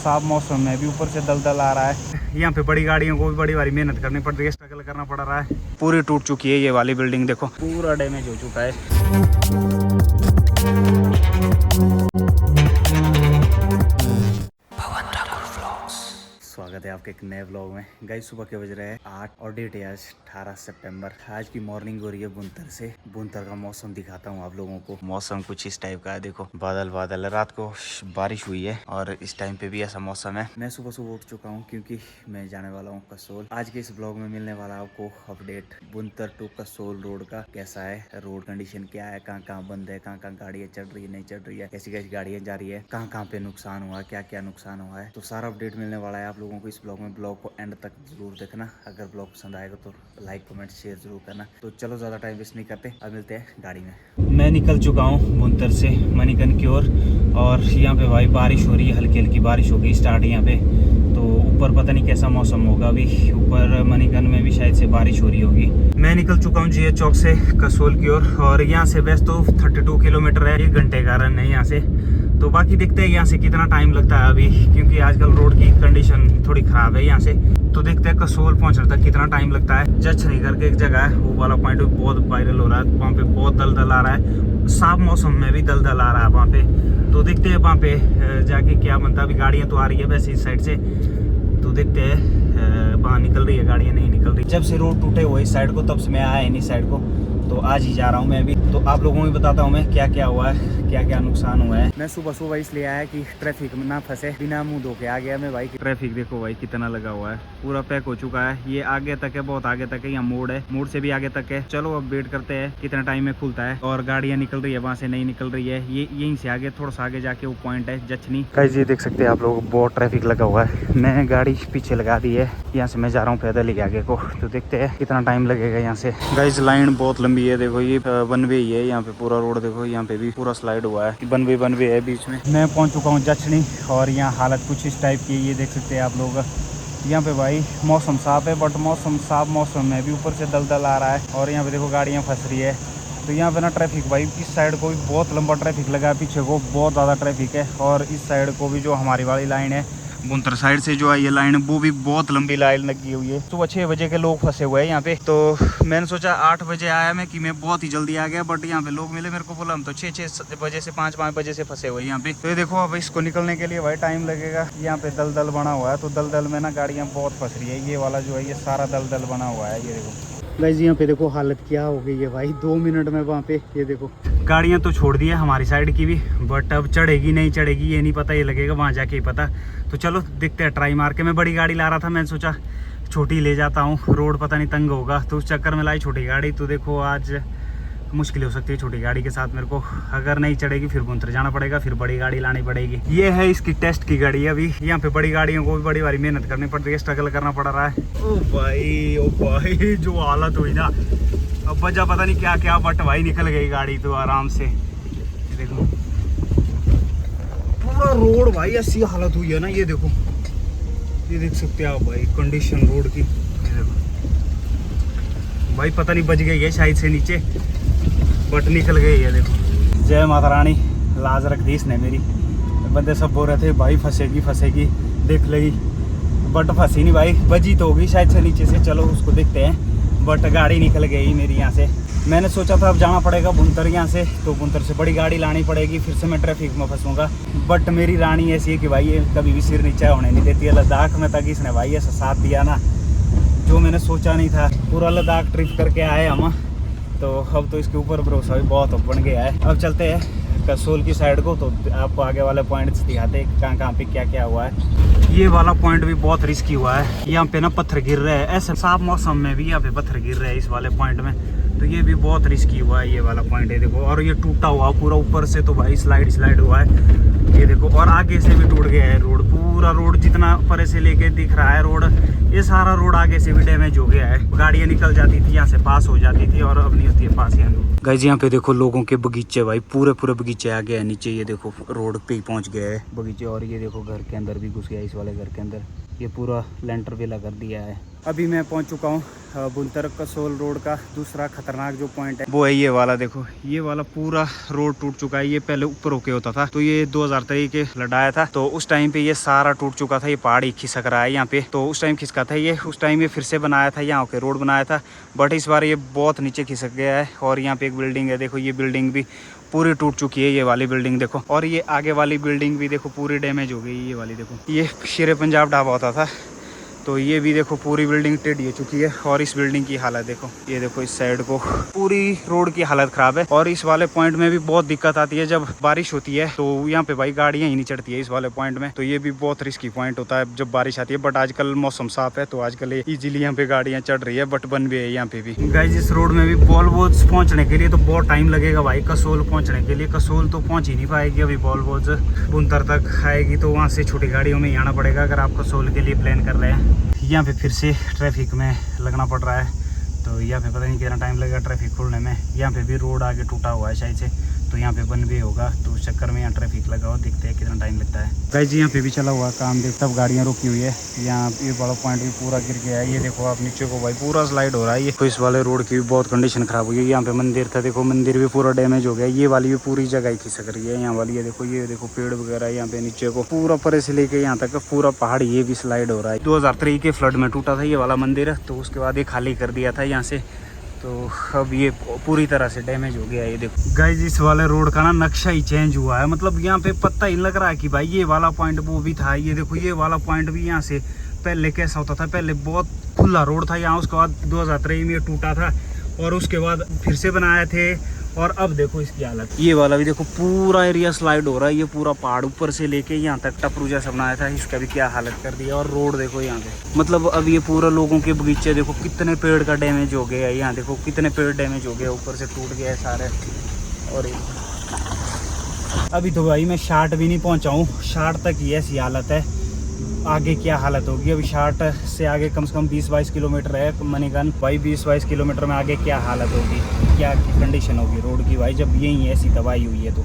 साफ मौसम में भी ऊपर से दलदल आ रहा है। यहाँ पे बड़ी गाड़ियों को भी बड़ी भारी मेहनत करनी पड़ रही है, स्ट्रगल करना पड़ रहा है। पूरी टूट चुकी है ये वाली बिल्डिंग, देखो पूरा डैमेज हो चुका है। स्वागत है आपके एक नए व्लॉग में। गाइस सुबह के बज रहे हैं 8 और डेट है आज 18 सितंबर। आज की मॉर्निंग हो रही है बुनतर से। बुनतर का मौसम दिखाता हूँ आप लोगों को। मौसम कुछ इस टाइप का है, देखो बादल बादल। रात को बारिश हुई है और इस टाइम पे भी ऐसा मौसम है। मैं सुबह सुबह उठ चुका हूँ क्योंकि मैं जाने वाला हूँ कसोल। आज के इस ब्लॉग में मिलने वाला आपको update Bhuntar to Kasol road का। कैसा है रोड कंडीशन, क्या है, कहाँ कहाँ बंद है, कहाँ कहाँ गाड़ियाँ चढ़ रही है, नहीं चढ़ रही है, कैसी कैसी गाड़ियाँ जा रही है, कहाँ कहाँ पे नुकसान हुआ है, क्या क्या नुकसान हुआ है। तो सारा अपडेट मिलने वाला है आप लोगों को इस ब्लॉग में। ब्लॉग को एंड तक जरूर देखना। अगर ब्लॉग पसंद आएगा तो लाइक कमेंट शेयर जरूर करना। तो चलो ज़्यादा टाइम वेस्ट नहीं करते, अब मिलते हैं गाड़ी में। मैं निकल चुका हूँ बुनतर से मणिकर्ण की ओर और यहाँ पे भाई बारिश हो रही है, हल्की हल्की बारिश हो गई स्टार्ट यहाँ पे। तो ऊपर पता नहीं कैसा मौसम होगा, अभी ऊपर मणिकर्ण में भी शायद से बारिश हो रही होगी। मैं निकल चुका हूँ जीएच चौक से कसोल की ओर और यहाँ से वैसे तो 32 किलोमीटर है, 1 घंटे का रन है यहाँ से। तो बाकी देखते हैं यहाँ से कितना टाइम लगता है अभी, क्योंकि आजकल रोड की कंडीशन थोड़ी खराब है यहाँ से। तो देखते हैं कसोल पहुँचने तक कितना टाइम लगता है। जच्छनी करके एक जगह है, वो वाला पॉइंट भी बहुत वायरल हो रहा है। वहाँ पे बहुत दलदल आ रहा है, साफ मौसम में भी दलदल आ रहा है वहाँ पे। तो देखते हैं वहाँ पे जाके क्या बनता है। अभी गाड़ियाँ तो आ रही है वैसे इस साइड से, तो देखते हैं वहाँ निकल रही है गाड़ियाँ, नहीं निकल रही। जब से रोड टूटे हुए इस साइड को तब से मैं आया इन साइड को, तो आज ही जा रहा हूँ मैं भी। तो आप लोगों को भी बताता हूँ मैं क्या क्या हुआ है, क्या क्या नुकसान हुआ है। मैं सुबह सुबह इसलिए आया कि ट्रैफिक में ना फंसे, बिना मुंह धो के आ गया मैं भाई। ट्रैफिक देखो भाई कितना लगा हुआ है, पूरा पैक हो चुका है। ये आगे तक है, बहुत आगे तक है। यहाँ मोड़ है, मोड़ से भी आगे तक है। चलो अब वेट करते हैं कितना टाइम में खुलता है। और गाड़ियाँ निकल रही है वहाँ से, नहीं निकल रही है। ये यहीं से आगे, थोड़ा सा आगे जाके वो पॉइंट है जच्छनी। गाइस ये देख सकते हैं आप लोग, बहुत ट्रैफिक लगा हुआ है। मैं गाड़ी पीछे लगा दी है, यहाँ से मैं जा रहा हूँ पैदल ही आगे को। तो देखते हैं कितना टाइम लगेगा यहाँ से। गाइस लाइन बहुत लंबी है, देखो ये वन वे ही है यहाँ पे। पूरा रोड देखो, यहाँ पे भी पूरा स्लाइड हुआ है, वन वे है बीच में। मैं पहुँच चुका हूँ जच्छनी और यहाँ हालत कुछ इस टाइप की ये देख सकते हैं आप लोग। यहाँ पे भाई मौसम साफ है, बट साफ मौसम में भी ऊपर से दलदल आ रहा है और यहाँ पे देखो गाड़ियाँ फंस रही है। तो यहाँ पे ना ट्रैफिक भाई इस साइड को भी बहुत लंबा ट्रैफिक लगा है, पीछे को बहुत ज़्यादा ट्रैफिक है। और इस साइड को भी जो हमारी वाली लाइन है बुनतर साइड से जो है ये लाइन, वो भी बहुत लंबी लाइन लगी हुई है। सुबह 6 बजे के लोग फंसे हुए हैं यहाँ पे। तो मैंने सोचा 8 बजे आया मैं, कि मैं बहुत ही जल्दी आ गया, बट यहाँ पे लोग मिले मेरे को, बोला हम तो 6 बजे से 5 बजे से फंसे हुए यहाँ पे। तो ये देखो अब इसको निकलने के लिए भाई टाइम लगेगा। यहाँ पे दलदल बना हुआ है, तो दलदल में ना गाड़ियाँ बहुत फंस रही है। ये वाला जो है ये सारा दलदल बना हुआ है, ये देखो गाइस। यहाँ पे देखो हालत क्या हो गई है भाई, 2 मिनट में वहाँ पे ये देखो। गाड़ियाँ तो छोड़ दी है हमारी साइड की भी, बट अब चढ़ेगी नहीं चढ़ेगी ये नहीं पता, ये लगेगा वहाँ जाके ही पता। तो चलो देखते हैं ट्राई मार के। मैं बड़ी गाड़ी ला रहा था, मैंने सोचा छोटी ले जाता हूँ, रोड पता नहीं तंग होगा, तो उस चक्कर में लाई छोटी गाड़ी। तो देखो आज मुश्किल हो सकती है छोटी गाड़ी के साथ मेरे को। अगर नहीं चढ़ेगी फिर बुनतर जाना पड़ेगा, फिर बड़ी गाड़ी लानी पड़ेगी। ये है इसकी टेस्ट की गाड़ी है। अभी यहाँ पे बड़ी गाड़ियों को भी बड़ी भारी मेहनत करनी पड़ रही है, स्ट्रगल करना पड़ रहा है। ओ भाई जो हालत हुई ना, अब वजह पता नहीं क्या क्या, बट भाई निकल गई गाड़ी तो आराम से। देखो पूरा रोड भाई ऐसी हालत हुई है ना, ये देखो, ये देख सकते हैं आप भाई कंडीशन रोड की। भाई पता नहीं बच गई है शायद से नीचे, बट निकल गई है देखो। जय माता रानी, लाज रख दी इसने मेरी। बंदे सब बोल रहे थे भाई फंसेगी फंसेगी, देख लेगी, बट फंसी नहीं भाई, बजी तो होगी शायद से नीचे से। चलो उसको देखते हैं, बट गाड़ी निकल गई मेरी यहाँ से। मैंने सोचा था अब जाना पड़ेगा बुनतर यहाँ से, तो बुनतर से बड़ी गाड़ी लानी पड़ेगी, फिर से मैं ट्रैफिक में फंसूंगा। बट मेरी रानी ऐसी है कि भाई ये कभी भी सिर नीचे होने नहीं देती है। लद्दाख में तक इसने भाई ऐसा साथ दिया ना, जो मैंने सोचा नहीं था। पूरा लद्दाख ट्रिप करके आए हम, तो अब तो इसके ऊपर भरोसा भी बहुत बन गया है। अब चलते हैं कसोल की साइड को, तो आपको आगे वाले पॉइंट्स दिखाते हैं कहाँ कहाँ पे क्या क्या हुआ है। ये वाला पॉइंट भी बहुत रिस्की हुआ है, यहाँ पे ना पत्थर गिर रहे हैं, ऐसे साफ मौसम में भी यहाँ पे पत्थर गिर रहे हैं इस वाले पॉइंट में। तो ये भी बहुत रिस्की हुआ है, ये वाला पॉइंट है देखो। और ये टूटा हुआ पूरा ऊपर से, तो भाई स्लाइड हुआ है ये देखो। और आगे से भी टूट गया है रोड, पूरा रोड जितना परे से लेके दिख रहा है रोड, ये सारा रोड आगे से भी डैमेज हो गया है। गाड़ियाँ निकल जाती थी यहाँ से, पास हो जाती थी, और अब नहीं होती है पास यहाँ। गाइस यहाँ पे देखो लोगों के बगीचे भाई, पूरे बगीचे आ गए हैं नीचे। ये देखो रोड पे ही पहुँच गए हैं बगीचे। और ये देखो घर के अंदर भी घुस गया, इस वाले घर के अंदर। ये पूरा लेंटर वेला कर दिया है। अभी मैं पहुंच चुका हूँ बुनतर कसोल रोड का दूसरा खतरनाक जो पॉइंट है वो है ये वाला। देखो ये वाला पूरा रोड टूट चुका है। ये पहले ऊपर होके होता था, तो ये 2023 के लड़ाया था, तो उस टाइम पे ये सारा टूट चुका था। ये पहाड़ ही खिसक रहा है यहाँ पे, तो उस टाइम खिसका था ये। उस टाइम ये फिर से बनाया था, यहाँ के रोड बनाया था, बट इस बार ये बहुत नीचे खिसक गया है। और यहाँ पे एक बिल्डिंग है, देखो ये बिल्डिंग भी पूरी टूट चुकी है, ये वाली बिल्डिंग देखो। और ये आगे वाली बिल्डिंग भी देखो पूरी डैमेज हो गई। ये वाली देखो, ये शेरे पंजाब ढाबा होता था, तो ये भी देखो पूरी बिल्डिंग टेढ़ी हो चुकी है। और इस बिल्डिंग की हालत देखो, ये देखो इस साइड को पूरी रोड की हालत खराब है। और इस वाले पॉइंट में भी बहुत दिक्कत आती है जब बारिश होती है, तो यहाँ पे भाई गाड़ियाँ ही नहीं चढ़ती है इस वाले पॉइंट में। तो ये भी बहुत रिस्की पॉइंट होता है जब बारिश आती है। बट आजकल मौसम साफ है, तो आजकल इजीली यहाँ पे गाड़ियाँ चढ़ रही है, बट बन भी है यहाँ पे भी। गाइस इस रोड में भी वॉल्वोज पहुँचने के लिए तो बहुत टाइम लगेगा भाई। कसोल पहुँचने के लिए कसोल तो पहुँच ही नहीं पाएगी अभी। वॉल्वोज बुनतर तक आएगी तो वहाँ से छोटी गाड़ियों में आना पड़ेगा अगर आप कसोल के लिए प्लान कर रहे हैं। यहाँ पे फिर से ट्रैफिक में लगना पड़ रहा है, तो यहाँ पे पता नहीं कितना टाइम लगेगा ट्रैफिक खुलने में। यहाँ पे भी रोड आगे टूटा हुआ है शायद से, तो यहाँ पे बन भी होगा, तो उस चक्कर में यहाँ ट्रैफिक लगा हो, देखते हैं कितना टाइम लगता है। गाइस जी यहाँ पे भी चला हुआ काम, देख तब गाड़ियाँ रुकी हुई है। यहाँ ये वाला पॉइंट भी पूरा गिर गया है। ये देखो आप नीचे को भाई पूरा स्लाइड हो रहा है। ये तो इस वाले रोड की भी बहुत कंडीशन खराब हुई है। यहाँ पे मंदिर था, देखो मंदिर भी पूरा डैमेज हो गया। ये वाली भी पूरी जगह ही खिसक रही है यहाँ वाली। ये देखो पेड़ वगैरह यहाँ पे नीचे को पूरा परे से लेके यहाँ तक पूरा पहाड़ ये भी स्लाइड हो रहा है। 2003 के फ्लड में टूटा था ये वाला मंदिर, तो उसके बाद ये खाली कर दिया था यहाँ से, तो अब ये पूरी तरह से डैमेज हो गया है। ये देखो गाइस इस वाले रोड का ना नक्शा ही चेंज हुआ है, मतलब यहाँ पे पता ही लग रहा है कि भाई ये वाला पॉइंट वो भी था। ये देखो ये वाला पॉइंट भी यहाँ से पहले कैसा होता था, पहले बहुत खुला रोड था यहाँ, उसके बाद 2023 में टूटा था और उसके बाद फिर से बनाए थे। और अब देखो इसकी हालत, ये वाला भी देखो पूरा एरिया स्लाइड हो रहा है। ये पूरा पहाड़ ऊपर से लेके यहाँ तक टपरू जैसा बनाया था, इसका भी क्या हालत कर दिया। और रोड देखो यहाँ पे, मतलब अब ये पूरा लोगों के बगीचे देखो कितने पेड़ का डैमेज हो गया है। यहाँ देखो कितने पेड़ डैमेज हो गए, ऊपर से टूट गया है सारे। और अभी तो भाई मैं 60 भी नहीं पहुँचा हूँ, 60 तक ही ऐसी हालत है। आगे क्या हालत होगी अभी 60 से आगे कम से कम 20-22 किलोमीटर है मणिगन भाई। 20-22 किलोमीटर में आगे क्या हालत होगी, क्या कंडीशन होगी रोड की भाई, जब यही ऐसी तबाही हुई है तो।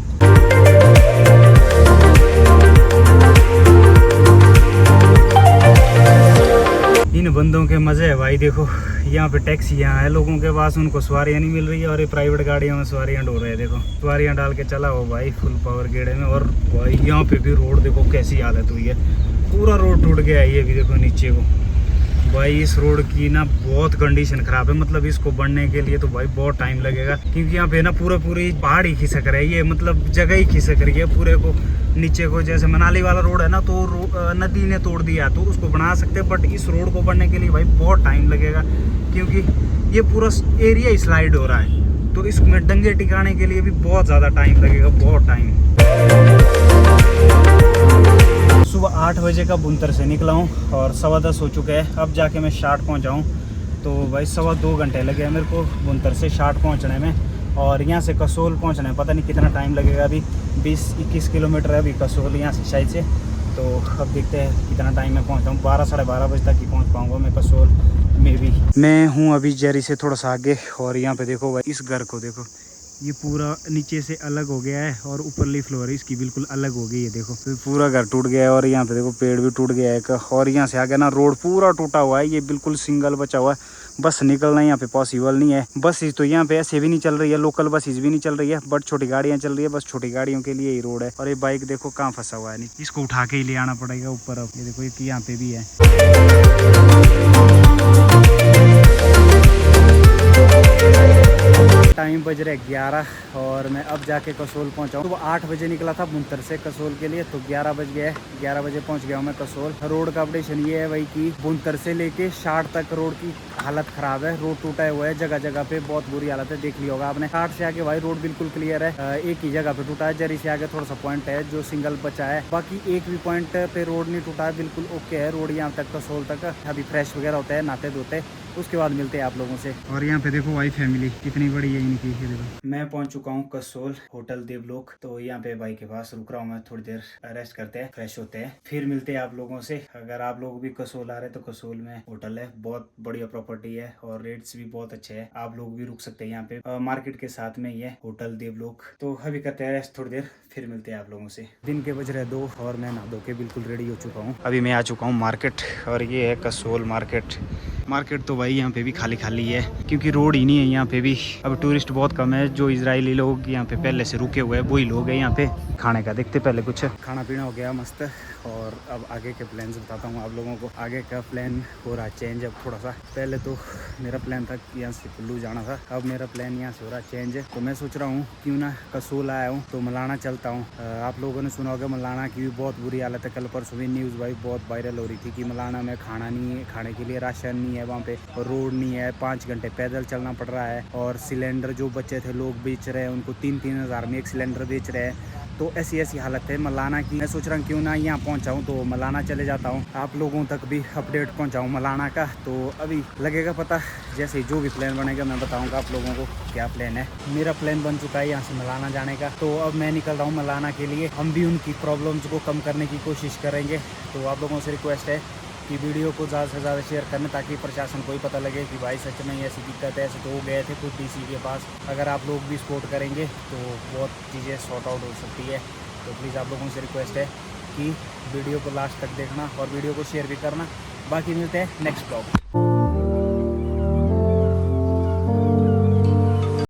इन बंदों के मजे है भाई। देखो यहाँ पे टैक्सियाँ हैं लोगों के पास, उनको सवारियाँ नहीं मिल रही है, और ये प्राइवेट गाड़ियों में सवारियाँ ढो रहे हैं। देखो सवारियाँ डाल के चला हो भाई फुल पावर गेड़े में। और भाई यहाँ पे भी रोड देखो कैसी हालत हुई है, पूरा रोड टूट गया है। ये भी देखो नीचे को भाई, इस रोड की ना बहुत कंडीशन खराब है। मतलब इसको बढ़ने के लिए तो भाई बहुत टाइम लगेगा, क्योंकि यहाँ पे ना पूरी पहाड़ ही खिसक रही है, मतलब जगह ही खिसक रही है पूरे को नीचे को। जैसे मनाली वाला रोड है ना, तो नदी ने तोड़ दिया तो उसको बना सकते हैं, बट इस रोड को बनने के लिए भाई बहुत टाइम लगेगा, क्योंकि ये पूरा एरिया ही स्लाइड हो रहा है। तो इसमें डंगे टिकाने के लिए भी बहुत ज़्यादा टाइम लगेगा, बहुत टाइम। सुबह 8 बजे का बुनतर से निकला हूँ और 10:15 हो चुके हैं। अब जाके मैं 60 पहुँचा हूँ, तो भाई 2.25 घंटे लगे हैं मेरे को बुनतर से 60 पहुँचने में। और यहाँ से कसोल पहुँचने में पता नहीं कितना टाइम लगेगा। अभी 20-21 किलोमीटर है अभी कसोल यहाँ से शायद से। तो अब देखते हैं कितना टाइम में पहुँचा हूँ। 12-12:30 बजे तक ही पहुँच पाऊँगा मैं कसोल में भी। मैं हूँ अभी जेरी से थोड़ा सा आगे, और यहाँ पे देखो भाई इस घर को देखो, ये पूरा नीचे से अलग हो गया है और ऊपरली फ्लोर है इसकी बिल्कुल अलग हो गई है। देखो तो पूरा घर टूट गया है, और यहाँ पे देखो पेड़ भी टूट गया है एक। और यहाँ से आगे ना रोड पूरा टूटा हुआ है, ये बिल्कुल सिंगल बचा हुआ है। बस निकलना यहाँ पे पॉसिबल नहीं है। बसेज तो यहाँ पे ऐसे भी नहीं चल रही है, लोकल बसेज भी नहीं चल रही है, बट छोटी गाड़ियाँ चल रही है। बस छोटी गाड़ियों के लिए ही रोड है। और ये बाइक देखो कहाँ फंसा हुआ है, नहीं इसको उठा के ही ले आना पड़ेगा ऊपर। अब ये देखो एक यहाँ पे भी है। टाइम बज रहे 11 और मैं अब जाके कसोल पहुंचा हूँ। तो 8 बजे निकला था बुनतर से कसोल के लिए, तो 11 बज गए। 11 बजे पहुंच गया हूँ मैं कसोल। रोड का अपडेशन ये है भाई कि बुनतर से लेके 60 तक रोड की हालत खराब है। रोड टूटा हुआ है जगह जगह पे, बहुत बुरी हालत है, देख लिया होगा आपने। 60 से आगे भाई रोड बिल्कुल क्लियर है। एक ही जगह पे टूटा है, जरी से आगे थोड़ा सा पॉइंट है जो सिंगल बचा है, बाकी एक भी पॉइंट पे रोड नहीं टूटा है, बिल्कुल ओके है रोड यहाँ तक कसोल तक। अभी फ्रेश वगैरह होता है, नहाते धोते, उसके बाद मिलते हैं आप लोगों से। और यहाँ पे देखो भाई फैमिली कितनी बड़ी है इनकी। देखो मैं पहुंच चुका हूँ कसोल होटल देवलोक। तो यहाँ पे भाई के पास रुक रहा हूँ मैं, थोड़ी देर रेस्ट करते हैं, फ्रेश होते हैं, फिर मिलते हैं आप लोगों से। अगर आप लोग भी कसोल आ रहे हैं तो कसोल में होटल है, बहुत बढ़िया प्रॉपर्टी है और रेट्स भी बहुत अच्छे हैं। आप लोग भी रुक सकते हैं यहाँ पे, मार्केट के साथ में ही है होटल देवलोक। तो अभी करते हैं रेस्ट थोड़ी देर, फिर मिलते हैं आप लोगों से। दिन के बज रहे 2 और मैं नहा धो के बिल्कुल रेडी हो चुका हूँ। अभी मैं आ चुका हूँ मार्केट, और ये है कसोल मार्केट। मार्केट तो भाई यहाँ पे भी खाली खाली है क्योंकि रोड ही नहीं है यहाँ पे भी। अब टूरिस्ट बहुत कम है। जो इजरायली लोग यहाँ पे पहले से रुके हुए हैं वही लोग हैं यहाँ पे। खाने का देखते पहले कुछ खाना पीना हो गया मस्त। और अब आगे के प्लान्स बताता हूँ आप लोगों को। आगे का प्लान हो रहा है चेंज अब थोड़ा सा। पहले तो मेरा प्लान था यहाँ से कुल्लू जाना था, अब मेरा प्लान यहाँ से हो रहा है चेंज। तो मैं सोच रहा हूँ क्यों ना कसोल आया हूँ तो मलाना चलता हूँ। आप लोगों ने सुना होगा मलाना की भी बहुत बुरी हालत है। कल परसों भी न्यूज़ भाई बहुत वायरल हो रही थी कि मलाना में खाना नहीं है, खाने के लिए राशन नहीं है वहाँ पे, और रोड नहीं है, 5 घंटे पैदल चलना पड़ रहा है। और सिलेंडर जो बच्चे थे लोग बेच रहे हैं, उनको 3-3 हज़ार में एक सिलेंडर बेच रहे हैं। तो ऐसी हालत है मलाना की। मैं सोच रहा हूँ क्यों ना यहाँ पहुँचाऊँ तो मलाना चले जाता हूँ, आप लोगों तक भी अपडेट पहुँचाऊँ मलाना का। तो अभी लगेगा पता, जैसे जो भी प्लान बनेगा मैं बताऊँगा आप लोगों को क्या प्लान है। मेरा प्लान बन चुका है यहाँ से मलाना जाने का। तो अब मैं निकल रहा हूँ मलाना के लिए। हम भी उनकी प्रॉब्लम्स को कम करने की कोशिश करेंगे। तो आप लोगों से रिक्वेस्ट है कि वीडियो को ज़्यादा से ज़्यादा शेयर करना, ताकि प्रशासन को ही पता लगे कि भाई सच में ऐसी दिक्कत है। ऐसे तो वो गए थे खुद डीसी के पास। अगर आप लोग भी सपोर्ट करेंगे तो बहुत चीज़ें सॉर्ट आउट हो सकती है। तो प्लीज़ आप लोगों से रिक्वेस्ट है कि वीडियो को लास्ट तक देखना और वीडियो को शेयर भी करना। बाकी मिलते हैं नेक्स्ट ब्लॉग।